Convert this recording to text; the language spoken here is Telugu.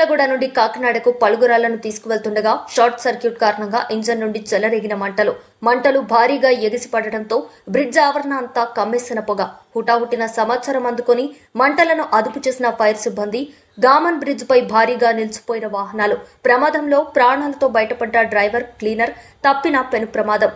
మిర్యాలగూడ నుండి కాకినాడకు పలుగురాళ్లను తీసుకువెళ్తుండగా షార్ట్ సర్క్యూట్ కారణంగా ఇంజన్ నుండి చెలరేగిన మంటలు భారీగా ఎగిసిపడటంతో బ్రిడ్జ్ ఆవరణ అంతా కమ్మేసిన పొగ. హుటాహుటిన సమాచారం అందుకుని మంటలను అదుపు చేసిన ఫైర్ సిబ్బంది. గామన్ బ్రిడ్జ్ పై భారీగా నిలిచిపోయిన వాహనాలు. ప్రమాదంలో ప్రాణాలతో బయటపడ్డ డ్రైవర్, క్లీనర్. తప్పిన పెను ప్రమాదం.